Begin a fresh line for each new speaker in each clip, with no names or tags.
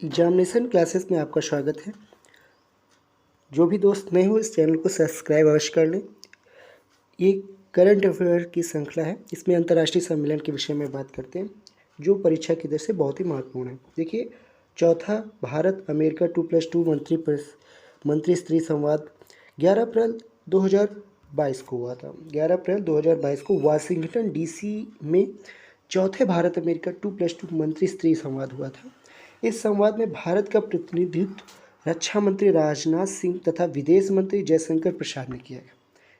Examination classes में आपका स्वागत है। जो भी दोस्त नए हो इस चैनल को सब्सक्राइब अवश्य कर लें। ये करंट अफेयर की श्रृंखला है। इसमें अंतर्राष्ट्रीय सम्मेलन के विषय में बात करते हैं जो परीक्षा की दृष्टि से बहुत ही महत्वपूर्ण है। देखिए, चौथा भारत अमेरिका 2+2 मंत्री स्तरीय संवाद 11 अप्रैल 2022 को हुआ था। 11 अप्रैल 2022 को वाशिंगटन डीसी में चौथे भारत अमेरिका 2+2 मंत्री स्तरीय संवाद हुआ था। इस संवाद में भारत का प्रतिनिधित्व रक्षा मंत्री राजनाथ सिंह तथा विदेश मंत्री जयशंकर प्रसाद ने किया,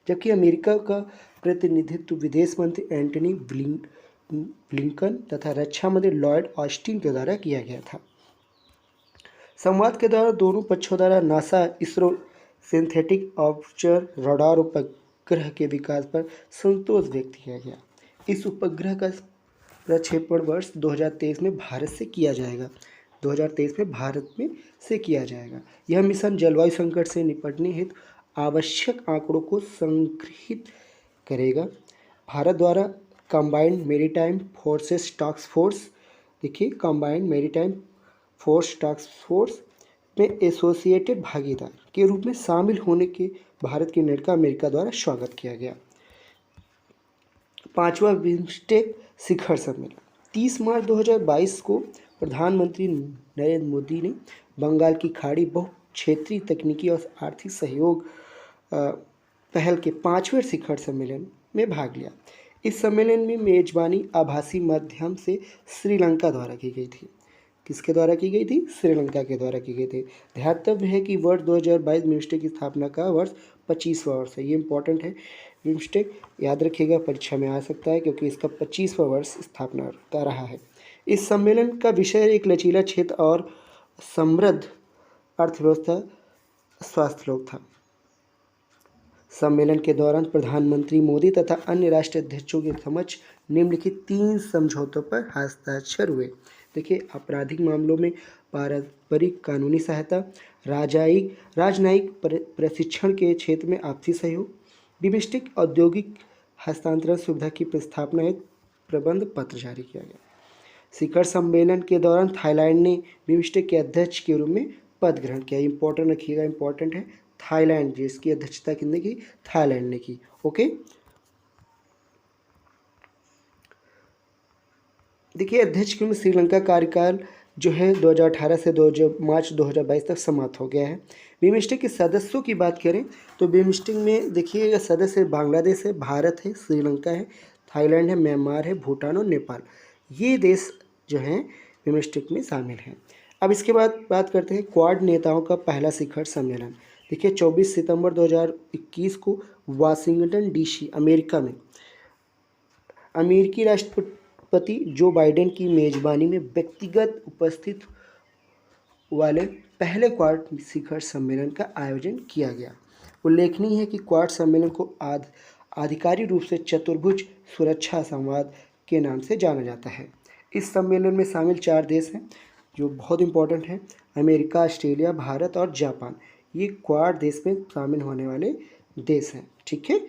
जबकि अमेरिका का प्रतिनिधित्व विदेश मंत्री एंटनी ब्लिंकन तथा रक्षा मंत्री लॉयड ऑस्टिन के द्वारा किया गया था। संवाद के दौरान दोनों पक्षों द्वारा NASA ISRO synthetic orbiter radar उपग्रह के विकास पर संतोष व्यक्त किया गया। इस उपग्रह का प्रक्षेपण वर्ष 2023 में भारत से किया जाएगा। 2023 में भारत में से किया जाएगा। यह मिशन जलवायु संकट से निपटने हेतु आवश्यक आंकड़ों को संग्रहित करेगा। भारत द्वारा combined maritime forces task force, देखिए combined maritime force task force में एसोसिएटेड भागीदार के रूप में शामिल होने के भारत के निर्णय का अमेरिका द्वारा स्वागत किया गया। पांचवा बिम्स्टेक शिखर सम्मेलन 30 मार्च 2022 को प्रधानमंत्री नरेंद्र मोदी ने बंगाल की खाड़ी बहुक्षेत्रीय तकनीकी और आर्थिक सहयोग पहल के 5वें शिखर सम्मेलन में भाग लिया। इस सम्मेलन में मेजबानी आभासी माध्यम से श्रीलंका द्वारा की गई थी। किसके द्वारा की गई थी? श्रीलंका के द्वारा की गई थी। ध्यातव्य है कि वर्ष 2022 बिम्स्टेक की स्थापना का वर्ष 25वां वर्ष है। ये इंपॉर्टेंट है। बिम्स्टेक याद रखिएगा, परीक्षा में आ सकता है क्योंकि इसका 25वां वर्ष स्थापना का रहा है। इस सम्मेलन का विषय एक लचीला क्षेत्र और समृद्ध अर्थव्यवस्था स्वास्थ्य लोग था। सम्मेलन के दौरान प्रधानमंत्री मोदी तथा अन्य राष्ट्राध्यक्षों के समक्ष निम्नलिखित 3 समझौतों पर हस्ताक्षर हुए। देखिए, आपराधिक मामलों में पारस्परिक कानूनी सहायता, राजनयिक प्रशिक्षण के क्षेत्र में आपसी सहयोग, बिम्स्टेक औद्योगिक हस्तांतरण सुविधा की स्थापना हेतु प्रबंध पत्र जारी किया गया। शिखर सम्मेलन के दौरान थाईलैंड ने बिम्स्टेक के अध्यक्ष के रूप में पद ग्रहण किया। इंपॉर्टेंट रखिएगा, इंपॉर्टेंट है। थाईलैंड, जिसकी अध्यक्षता किसने की? थाईलैंड ने की। ओके, देखिए, अध्यक्ष के रूप में श्रीलंका कार्यकाल जो है 2018 से मार्च 2022 तक समाप्त हो गया है। बिम्स्टेक के सदस्यों की बात करें तो बिम्स्टेक में देखिएगा सदस्य बांग्लादेश है, भारत है, श्रीलंका है, थाईलैंड है, म्यांमार है, भूटान और नेपाल। ये देश जो हैं बिम्स्टेक में शामिल हैं। अब इसके बाद बात करते हैं क्वाड नेताओं का पहला शिखर सम्मेलन। देखिए, 24 सितंबर 2021 को वाशिंगटन डीसी अमेरिका में अमेरिकी राष्ट्रपति जो बाइडेन की मेजबानी में व्यक्तिगत उपस्थित वाले पहले क्वाड शिखर सम्मेलन का आयोजन किया गया। उल्लेखनीय है कि क्वाड सम्मेलन को आधिकारिक रूप से चतुर्भुज सुरक्षा संवाद के नाम से जाना जाता है। इस सम्मेलन में शामिल 4 देश हैं जो बहुत इंपॉर्टेंट हैं: अमेरिका, ऑस्ट्रेलिया, भारत और जापान। ये क्वाड देश में शामिल होने वाले देश हैं। ठीक है,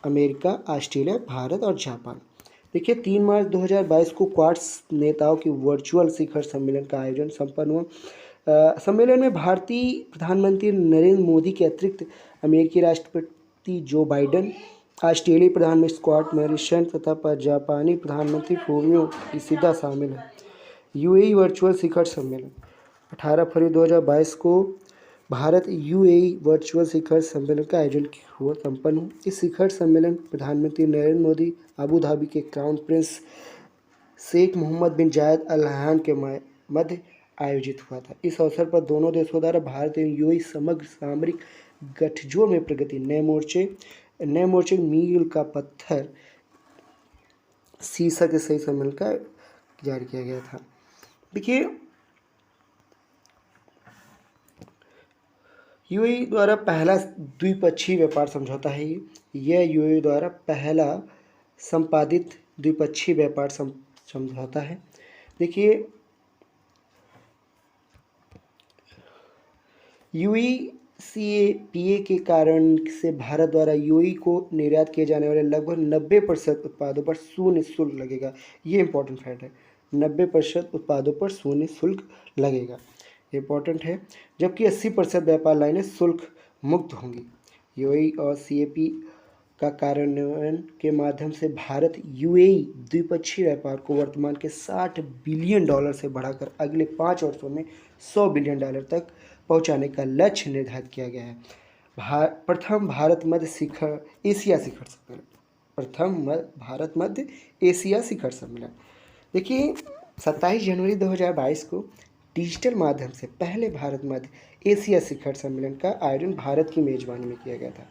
अमेरिका, ऑस्ट्रेलिया, भारत और जापान। देखिए, 3 मार्च 2022 को क्वाड नेताओं की वर्चुअल शिखर सम्मेलन का आयोजन संपन्न हुआ। सम्मेलन में भारतीय प्रधानमंत्री नरेंद्र मोदी के अतिरिक्त अमेरिकी राष्ट्रपति जो बाइडेन, ऑस्ट्रेलियाई प्रधानमंत्री स्कॉट मॉरिसन तथा जापानी प्रधानमंत्री फूमियो किशिदा शामिल हैं। यूएई वर्चुअल शिखर सम्मेलन 18 फरवरी 2022 को भारत यूएई वर्चुअल शिखर सम्मेलन का आयोजन संपन्न हुआ। इस शिखर सम्मेलन प्रधानमंत्री नरेंद्र मोदी अबू धाबी के क्राउन प्रिंस शेख मोहम्मद बिन जायद अल नहयान के मध्य आयोजित हुआ था। इस अवसर पर दोनों देशों द्वारा भारत एवं यूएई समग्र सामरिक गठजोड़ में प्रगति, नए मोर्चे मील का पत्थर शीर्षक सही सम्मेलन का जारी किया गया था। देखिए, यूएई द्वारा पहला द्विपक्षीय व्यापार समझौता है। यह यूएई द्वारा पहला संपादित द्विपक्षीय व्यापार समझौता है। देखिए, यूईसीएपीए के कारण से भारत द्वारा यूएई को निर्यात किए जाने वाले लगभग 90% उत्पादों पर शून्य शुल्क लगेगा। ये इंपॉर्टेंट फैक्ट है, 90% उत्पादों पर शून्य शुल्क लगेगा। इम्पोर्टेंट है। जबकि 80% व्यापार लाइनें शुल्क मुक्त होंगी। यूएई और सीएपी का कार्यान्वयन के माध्यम से भारत यूएई द्विपक्षीय व्यापार को वर्तमान के $60 बिलियन से बढ़ाकर अगले 5 वर्षों में $100 बिलियन तक पहुंचाने का लक्ष्य निर्धारित किया गया है। प्रथम भारत मध्य शिखर एशिया शिखर सम्मेलन, भारत मध्य एशिया शिखर सम्मेलन। देखिए 27 जनवरी 2022 को डिजिटल माध्यम से पहले भारत मध्य एशिया शिखर सम्मेलन का आयोजन भारत की मेज़बानी में किया गया था।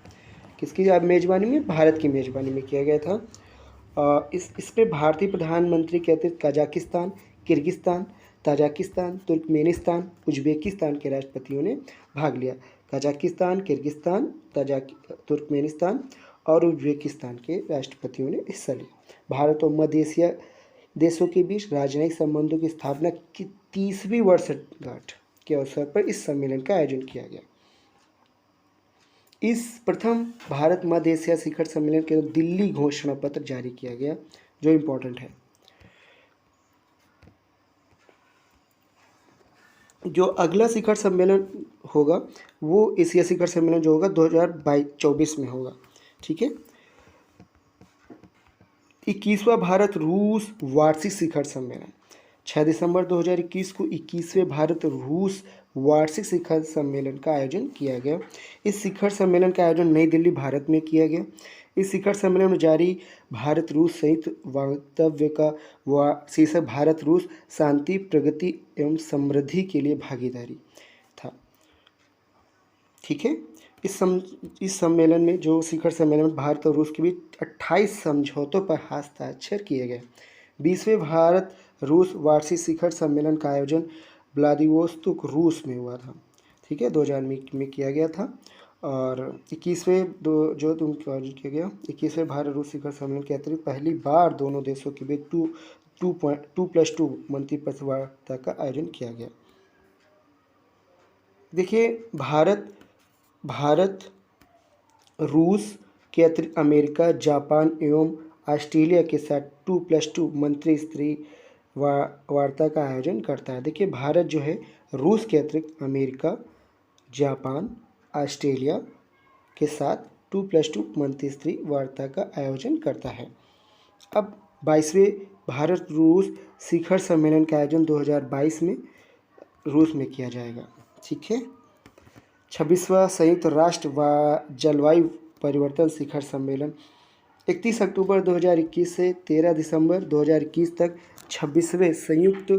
किसकी मेज़बानी में? भारत की मेज़बानी में किया गया था। इस पे भारतीय प्रधानमंत्री के अतिरिक्त Kazakhstan, Kyrgyzstan, Tajikistan, Turkmenistan, Uzbekistan के राष्ट्रपतियों ने भाग लिया। कजाकिस्तान, किर्गिस्तान, तुर्कमेनिस्तान और उज्बेकिस्तान के राष्ट्रपतियों ने हिस्सा लिया। भारत और मध्य एशिया देशों के बीच राजनयिक संबंधों की स्थापना की 30वीं वर्षगांठ के अवसर पर इस सम्मेलन का आयोजन किया गया। इस प्रथम भारत मध्य एशिया शिखर सम्मेलन के दिल्ली घोषणा पत्र जारी किया गया, जो इम्पोर्टेंट है। जो अगला शिखर सम्मेलन होगा वो एशिया शिखर सम्मेलन जो होगा 2024 में होगा। ठीक है। 21वां भारत रूस वार्षिक शिखर सम्मेलन 6 दिसंबर 2021 को 21वें भारत रूस वार्षिक शिखर सम्मेलन का आयोजन किया गया। इस शिखर सम्मेलन का आयोजन नई दिल्ली, भारत में किया गया। इस शिखर सम्मेलन में जारी भारत रूस संयुक्त वक्तव्य का शीर्षक भारत रूस शांति, प्रगति एवं समृद्धि के लिए भागीदारी था। ठीक है। इस सम्मेलन में जो शिखर सम्मेलन में भारत और रूस के बीच 28 समझौतों पर हस्ताक्षर किए गए। 20वें भारत रूस वार्षिक शिखर सम्मेलन का आयोजन व्लादिवोस्तोक रूस में हुआ था। ठीक है, 2000 में किया गया था। और 21वें आयोजित किया गया 21वें भारत रूस शिखर सम्मेलन के अतिरिक्त पहली बार दोनों देशों के बीच 2+2 मंत्रिपरिषद वार्ता का आयोजन किया गया। देखिए भारत रूस के अतिरिक्त अमेरिका, जापान एवं ऑस्ट्रेलिया के साथ 2+2 मंत्री स्तरीय वार्ता का आयोजन करता है। देखिए भारत जो है रूस के अतिरिक्त अमेरिका, जापान, ऑस्ट्रेलिया के साथ 2+2 मंत्री स्तरीय वार्ता का आयोजन करता है। अब 22वें भारत रूस शिखर सम्मेलन का आयोजन 2022 में रूस में किया जाएगा। ठीक है। 26वां संयुक्त राष्ट्र जलवायु परिवर्तन शिखर सम्मेलन 31 अक्टूबर 2021 से 13 दिसंबर 2021 तक 26वें संयुक्त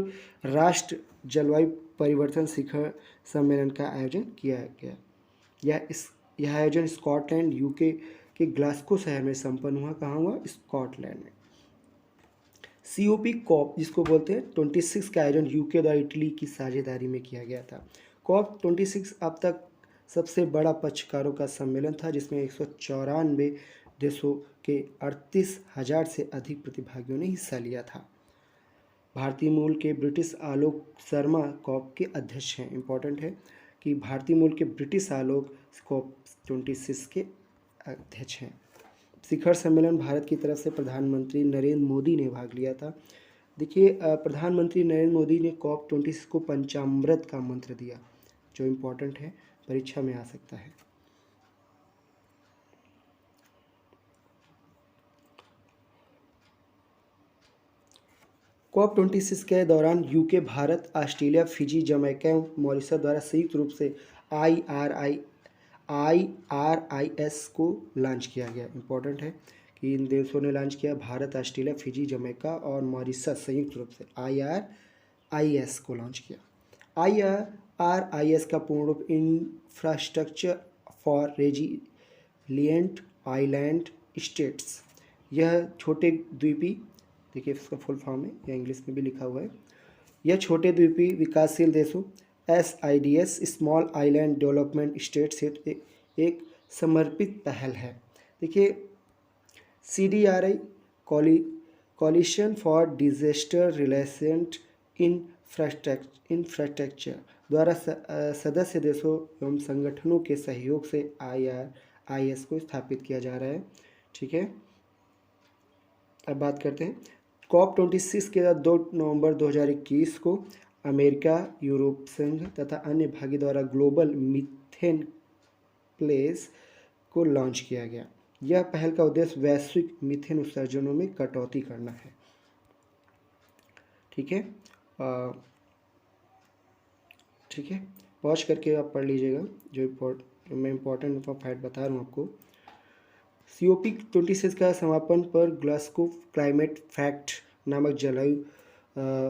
राष्ट्र जलवायु परिवर्तन शिखर सम्मेलन का आयोजन किया गया। यह आयोजन स्कॉटलैंड, यूके के ग्लासगो शहर में संपन्न हुआ। कहाँ हुआ? स्कॉटलैंड में। COP कॉप जिसको बोलते हैं 26 का आयोजन यूके द्वारा इटली की साझेदारी में किया गया था। COP 26 अब तक सबसे बड़ा पक्षकारों का सम्मेलन था, जिसमें 194 देशों के 38,000 से अधिक प्रतिभागियों ने हिस्सा लिया था। भारतीय मूल के ब्रिटिश आलोक शर्मा COP के अध्यक्ष हैं। इम्पोर्टेंट है कि भारतीय मूल के ब्रिटिश आलोक COP 26 के अध्यक्ष हैं। शिखर सम्मेलन भारत की तरफ से प्रधानमंत्री नरेंद्र मोदी ने भाग लिया था। देखिए प्रधानमंत्री नरेंद्र मोदी ने COP 26 को पंचामृत का मंत्र दिया, जो इम्पोर्टेंट है, परीक्षा में आ सकता है। COP 26 के दौरान UK, Bharat, Australia, Fiji, Jamaica एवं मॉरिशस द्वारा संयुक्त रूप से IRIS को लॉन्च किया गया। इम्पोर्टेंट है कि इन देशों ने लॉन्च किया, भारत, ऑस्ट्रेलिया, फिजी, जमैका और मॉरिशस संयुक्त रूप से IRIS को लॉन्च किया। IRIS का पूर्ण रूप infrastructure for resilient island states. यह छोटे द्वीपी, देखिए इसका फुल फॉर्म है, या इंग्लिश में भी लिखा हुआ है, यह छोटे द्वीपी विकासशील देशों SIDS small island development states हेतु एक समर्पित पहल है। देखिए CDRI coalition for disaster resilient infrastructure द्वारा सदस्य देशों एवं संगठनों के सहयोग से IRIS को स्थापित किया जा रहा है। ठीक है। अब बात करते हैं COP 26 के बाद 2 नवंबर 2021 को अमेरिका, यूरोप संघ तथा अन्य भागी द्वारा ग्लोबल मीथेन प्लेस को लॉन्च किया गया। यह पहल का उद्देश्य वैश्विक मीथेन उत्सर्जनों में कटौती करना है। ठीक है, ठीक है, पॉज करके आप पढ़ लीजिएगा जो मैं इम्पोर्टेंट फैक्ट बता रहा हूँ आपको। COP26 का समापन पर ग्लासगो क्लाइमेट फैक्ट नामक जलवायु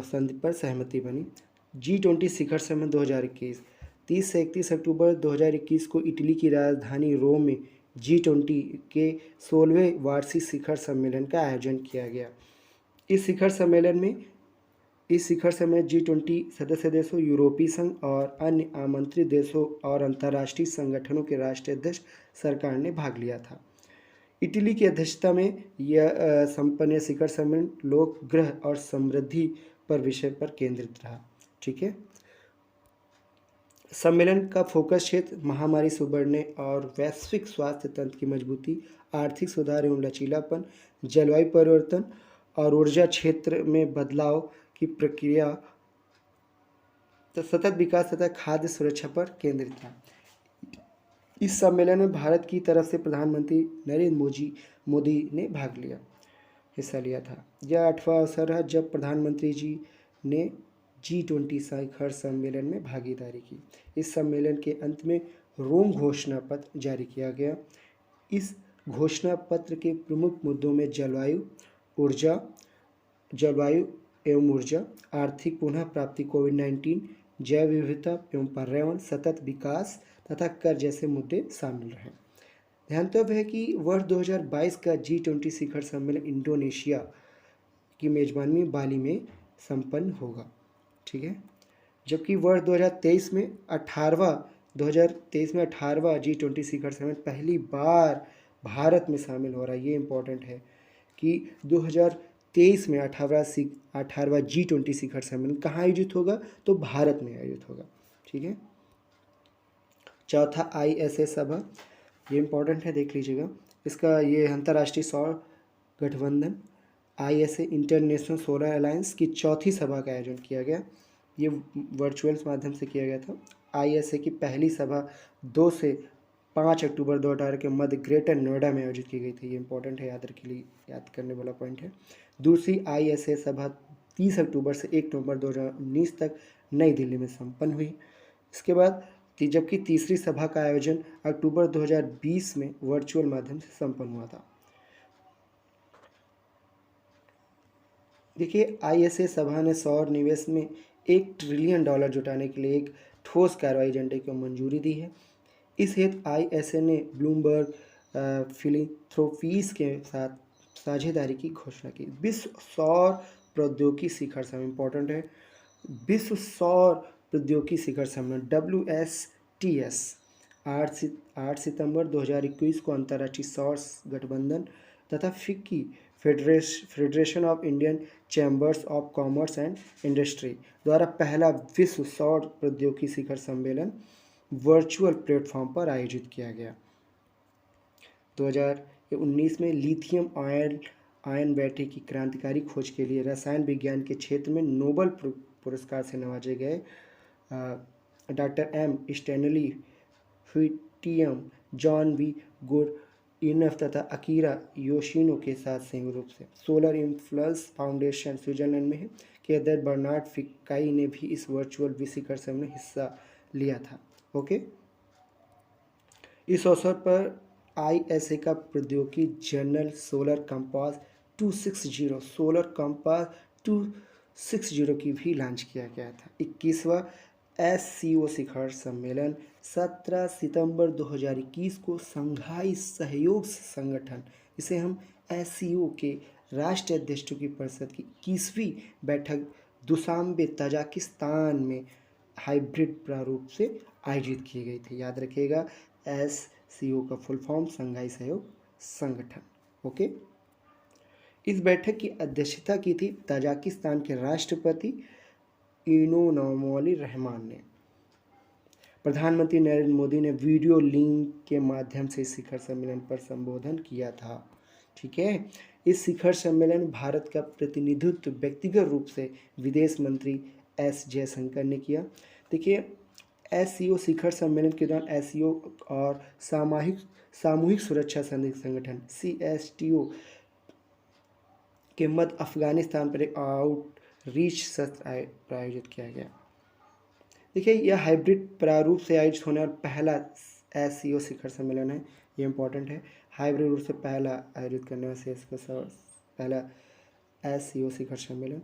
संधि पर सहमति बनी। G20 शिखर सम्मेलन 2021 30 से 31 अक्टूबर 2021 को इटली की राजधानी रोम में G20 के 16वें वार्षिक शिखर सम्मेलन का आयोजन किया गया। इस शिखर सम्मेलन G20 सदस्य देशों, यूरोपीय संघ और अन्य आमंत्रित देशों और अंतर्राष्ट्रीय संगठनों के राष्ट्राध्यक्ष सरकार ने भाग लिया था। इटली की अध्यक्षता में यह संपन्न शिखर सम्मेलन लोक, ग्रह और समृद्धि पर विषय पर केंद्रित रहा। ठीक है, सम्मेलन का फोकस क्षेत्र महामारी से उबरने और वैश्विक स्वास्थ्य तंत्र की मजबूती, आर्थिक सुधार एवं लचीलापन, जलवायु परिवर्तन और ऊर्जा क्षेत्र में बदलाव की प्रक्रिया, सतत विकास तथा खाद्य सुरक्षा पर केंद्रित था। इस सम्मेलन में भारत की तरफ से प्रधानमंत्री नरेंद्र मोदी ने हिस्सा लिया था। यह 8वां अवसर रहा जब प्रधानमंत्री जी ने G20 शिखर सम्मेलन में भागीदारी की। इस सम्मेलन के अंत में रोम घोषणा पत्र जारी किया गया। इस घोषणा पत्र के प्रमुख मुद्दों में जलवायु एवं ऊर्जा, आर्थिक पुनः प्राप्ति, कोविड-19, जैव विविधता एवं पर्यावरण, सतत विकास तथा कर जैसे मुद्दे शामिल रहे। ध्यातव्य है कि वर्ष 2022 का G20 शिखर सम्मेलन इंडोनेशिया की मेजबानी में बाली में संपन्न होगा। ठीक है, जबकि वर्ष 2023 में 18वां G20 शिखर सम्मेलन पहली बार भारत में शामिल हो रहा है। ये इम्पोर्टेंट है कि 2023 में 18वां G20 शिखर सम्मेलन कहाँ आयोजित होगा, तो भारत में आयोजित होगा। ठीक है, चौथा ISA सभा, ये इम्पोर्टेंट है, देख लीजिएगा इसका। ये अंतर्राष्ट्रीय सौर गठबंधन ISA इंटरनेशनल सोलर अलायंस की चौथी सभा का आयोजन किया गया। ये वर्चुअल माध्यम से किया गया था। ISA की पहली सभा 2 से 5 अक्टूबर 2018 के मध्य ग्रेटर नोएडा में आयोजित की गई थी। ये इंपॉर्टेंट है, याद करने वाला पॉइंट है। दूसरी ISA सभा 30 अक्टूबर से 1 नवंबर 2019 तक नई दिल्ली में संपन्न हुई। इसके बाद जबकि तीसरी सभा का आयोजन अक्टूबर 2020 में वर्चुअल माध्यम से संपन्न हुआ था। देखिए, ISA सभा ने सौर निवेश में $1 ट्रिलियन जुटाने के लिए एक ठोस कार्रवाई एजेंडे को मंजूरी दी है। इस हेतु ISA ने ब्लूमबर्ग फिलिंथ्रोपीज के साथ साझेदारी की घोषणा की। विश्व सौर प्रौद्योगिकी शिखर सम्मेलन इम्पोर्टेंट है। विश्व सौर प्रौद्योगिकी शिखर सम्मेलन WSTS 8 सितंबर 2021 को अंतर्राष्ट्रीय सौर गठबंधन तथा FICCI federation of Indian chambers of commerce and industry द्वारा पहला विश्व सौर प्रौद्योगिकी शिखर सम्मेलन वर्चुअल प्लेटफॉर्म पर आयोजित किया गया। 2019 में लिथियम आयन बैटरी की क्रांतिकारी खोज के लिए रसायन विज्ञान के क्षेत्र में नोबेल पुरस्कार से नवाजे गए doctor M Stanley Whittingham, John V Goodenough तथा अकीरा योशिनो के साथ संयुक्त रूप से सोलर इन्फ्लुएंस फाउंडेशन स्विट्जरलैंड में है के अध्यक्ष बर्नार्ड फिक्काई ने भी इस वर्चुअल शिखर सम्मेलन में हिस्सा लिया था। ओके, इस अवसर पर ISA का प्रौद्योगिकी जर्नल सोलर कंपास 260 की भी लॉन्च किया गया था। 21वां SCO शिखर सम्मेलन 17 सितंबर 2021 को शंघाई सहयोग संगठन, इसे हम SCO के राष्ट्रीय अध्यक्षों की परिषद की 21वीं बैठक दुशांबे तजाकिस्तान में हाइब्रिड प्रारूप से आयोजित की गई थी। याद रखिएगा, SCO का फुल फॉर्म शंघाई सहयोग संगठन। ओके, इस बैठक की अध्यक्षता की थी तजाकिस्तान के राष्ट्रपति इमोमोली रहमान ने। प्रधानमंत्री नरेंद्र मोदी ने वीडियो लिंक के माध्यम से शिखर सम्मेलन पर संबोधन किया था। ठीक है, इस शिखर सम्मेलन में भारत का प्रतिनिधित्व व्यक्तिगत रूप से विदेश मंत्री एस जयशंकर ने किया। देखिए एससीओ शिखर सम्मेलन के दौरान एससीओ और सामूहिक सुरक्षा संगठन CSTO के मध्य अफगानिस्तान पर एक आउटरीच सत्र आयोजित किया गया। देखिए यह हाइब्रिड प्रारूप से आयोजित होने वाला पहला एससीओ शिखर सम्मेलन है, ये इम्पोर्टेंट है। हाइब्रिड रूप से पहला आयोजित करने वाला पहला एससीओ शिखर सम्मेलन।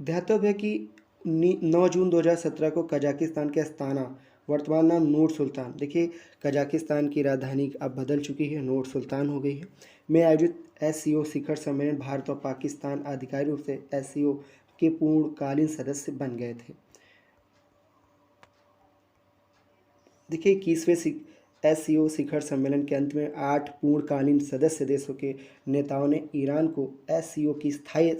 ध्यातव्य है कि 9 जून 2017 को कजाकिस्तान के अस्ताना, वर्तमान नाम नूर सुल्तान, देखिए कजाकिस्तान की राजधानी अब बदल चुकी है, नूर सुल्तान हो गई है, में आयोजित एससीओ शिखर सम्मेलन भारत और पाकिस्तान आधिकारिक रूप से एससीओ के पूर्णकालीन सदस्य बन गए थे। देखिए 21वें एससीओ शिखर सम्मेलन के अंत में 8 पूर्णकालीन सदस्य देशों के नेताओं ने ईरान को एससीओ की स्थायी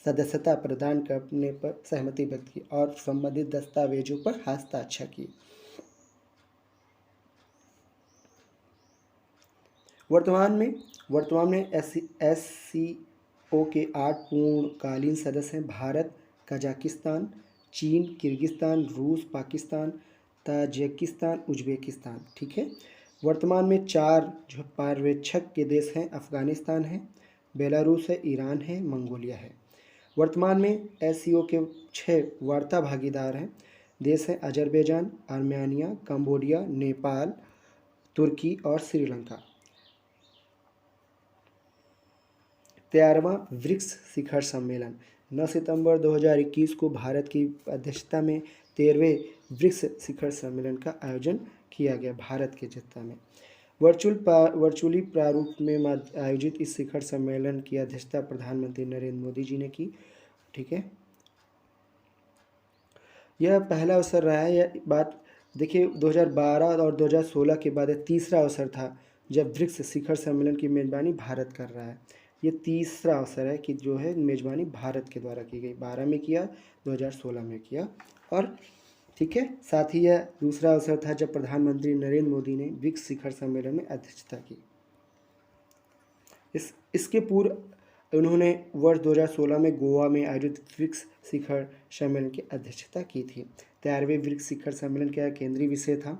सदस्यता प्रदान करने पर सहमति व्यक्त की और संबंधित दस्तावेजों पर हस्ताक्षर किए। वर्तमान में एससीओ के 8 पूर्णकालीन सदस्य हैं भारत, कजाकिस्तान, चीन, किर्गिस्तान, रूस, पाकिस्तान, ताजिकिस्तान, उज्बेकिस्तान। ठीक है। वर्तमान में 4 जो पर्यवेक्षक के देश हैं अफगानिस्तान है, बेलारूस है, ईरान है, मंगोलिया है। वर्तमान में एससीओ के 6 वार्ता भागीदार हैं देश हैं अजरबैजान, आर्मेनिया, कंबोडिया, नेपाल, तुर्की और श्रीलंका। 13वां ब्रिक्स शिखर सम्मेलन 9 सितंबर 2021 को भारत की अध्यक्षता में 13वें ब्रिक्स शिखर सम्मेलन का आयोजन किया गया भारत की अध्यक्षता में। वर्चुअली प्रारूप में आयोजित इस शिखर सम्मेलन की अध्यक्षता प्रधानमंत्री नरेंद्र मोदी जी ने की। ठीक है, यह पहला अवसर रहा है। यह बात देखिए 2012 और 2016 के बाद तीसरा अवसर था जब ब्रिक्स शिखर सम्मेलन की मेज़बानी भारत कर रहा है। ये तीसरा अवसर है कि जो है मेज़बानी भारत के द्वारा की गई। 12 में किया, 2016 में किया और ठीक है, साथ ही यह दूसरा अवसर था जब प्रधानमंत्री नरेंद्र मोदी ने ब्रिक्स शिखर सम्मेलन में अध्यक्षता की। इसके पूर्व उन्होंने वर्ष 2016 में गोवा में आयोजित ब्रिक्स शिखर सम्मेलन की अध्यक्षता की थी। 13वें ब्रिक्स शिखर सम्मेलन का केंद्रीय विषय था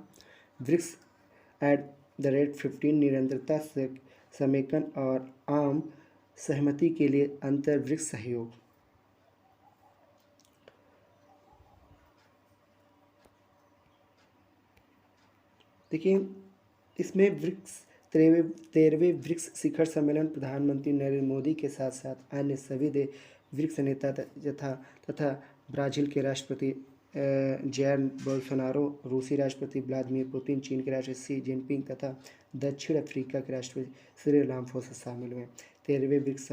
ब्रिक्स @15 निरंतरता, समेकन और आम सहमति के लिए अंतर ब्रिक्स सहयोग। देखिए इसमें ब्रिक्स 13वें ब्रिक्स शिखर सम्मेलन प्रधानमंत्री नरेंद्र मोदी के साथ साथ अन्य सभी ब्रिक्स नेता तथा ब्राज़ील के राष्ट्रपति जायर बोल्सोनारो, रूसी राष्ट्रपति व्लादिमीर पुतिन, चीन के राष्ट्रपति शी जिनपिंग तथा दक्षिण अफ्रीका के राष्ट्रपति सिरिल रामाफोसा शामिल हुए। 13वें ब्रिक्स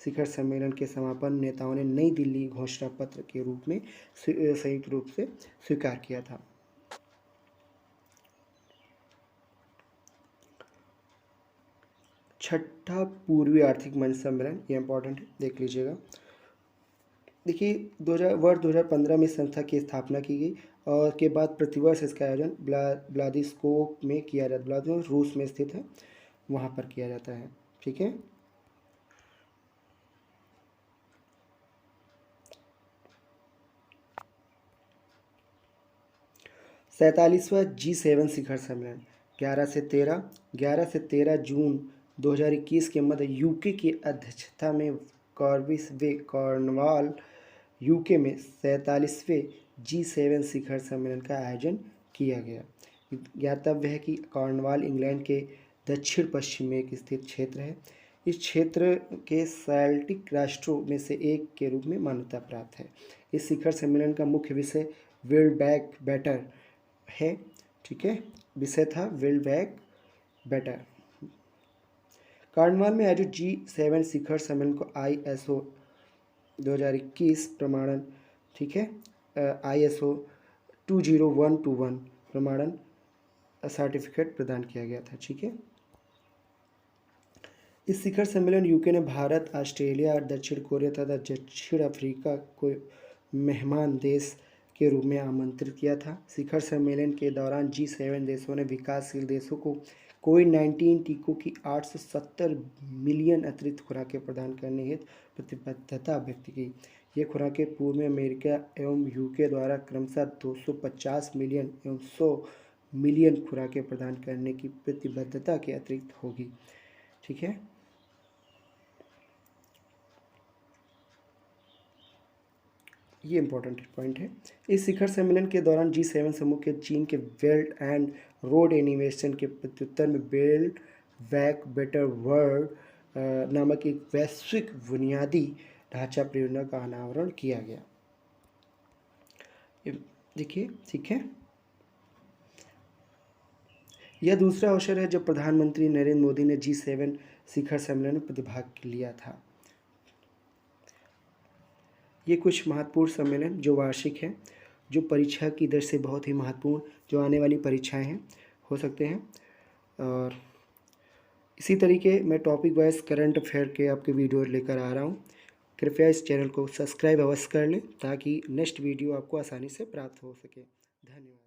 शिखर सम्मेलन के समापन नेताओं ने नई दिल्ली घोषणा पत्र के रूप में संयुक्त रूप से स्वीकार किया था। छठा पूर्वी आर्थिक मंच सम्मेलन, ये इंपॉर्टेंट है, देख लीजिएगा। देखिए 2015 में संस्था की स्थापना की गई और के बाद प्रतिवर्ष इसका आयोजन व्लादिवोस्तोक में किया जाता है। व्लादिवोस्तोक रूस में स्थित है, वहाँ पर किया जाता है। ठीक है, सैंतालीसवां G7 शिखर सम्मेलन 11 से 13 जून 2021 के मध्य यूके की अध्यक्षता में कॉर्नवाल यूके में 47वें G7 शिखर सम्मेलन का आयोजन किया गया। ज्ञातव्य है कि कॉर्नवाल इंग्लैंड के दक्षिण पश्चिम में एक स्थित क्षेत्र है। इस क्षेत्र के सेल्टिक राष्ट्रों में से एक के रूप में मान्यता प्राप्त है। इस शिखर सम्मेलन का मुख्य विषय बिल्ड बैक बेटर है। ठीक है, विषय था बिल्ड बैक बेटर। कॉर्नवाल में आयोजित G7 शिखर सम्मेलन को ISO 2021 प्रमाणन, ठीक है, ISO 20121 प्रमाणन सर्टिफिकेट प्रदान किया गया था। ठीक है, इस शिखर सम्मेलन यूके ने भारत, ऑस्ट्रेलिया और दक्षिण कोरिया तथा दक्षिण अफ्रीका को मेहमान देश के रूप में आमंत्रित किया था। शिखर सम्मेलन के दौरान G7 देशों ने विकासशील देशों को कोविड-19 टीकों की 870 मिलियन अतिरिक्त खुराकें प्रदान करने हेतु प्रतिबद्धता व्यक्त की। ये खुराकें पूर्व में अमेरिका एवं यूके द्वारा क्रमशः 250 मिलियन एवं 100 मिलियन खुराकें प्रदान करने की प्रतिबद्धता के अतिरिक्त होगी। ठीक है, ये इंपॉर्टेंट पॉइंट है। इस शिखर सम्मेलन के दौरान G7 समूह के चीन के बेल्ट एंड रोड इनोवेशन के प्रत्युत्तर में बिल्ड बैक बेटर वर्ल्ड नामक एक वैश्विक बुनियादी ढांचा परियोजना का अनावरण किया गया। देखिए, ठीक है, यह दूसरा अवसर है जब प्रधानमंत्री नरेंद्र मोदी ने G7 शिखर सम्मेलन में प्रतिभाग लिया था। ये कुछ महत्वपूर्ण सम्मेलन जो वार्षिक हैं, जो परीक्षा की दर से बहुत ही महत्वपूर्ण जो आने वाली परीक्षाएं हैं हो सकते हैं। और इसी तरीके मैं टॉपिक वाइज करंट अफेयर के आपके वीडियो लेकर आ रहा हूँ। कृपया इस चैनल को सब्सक्राइब अवश्य कर लें ताकि नेक्स्ट वीडियो आपको आसानी से प्राप्त हो सके। धन्यवाद।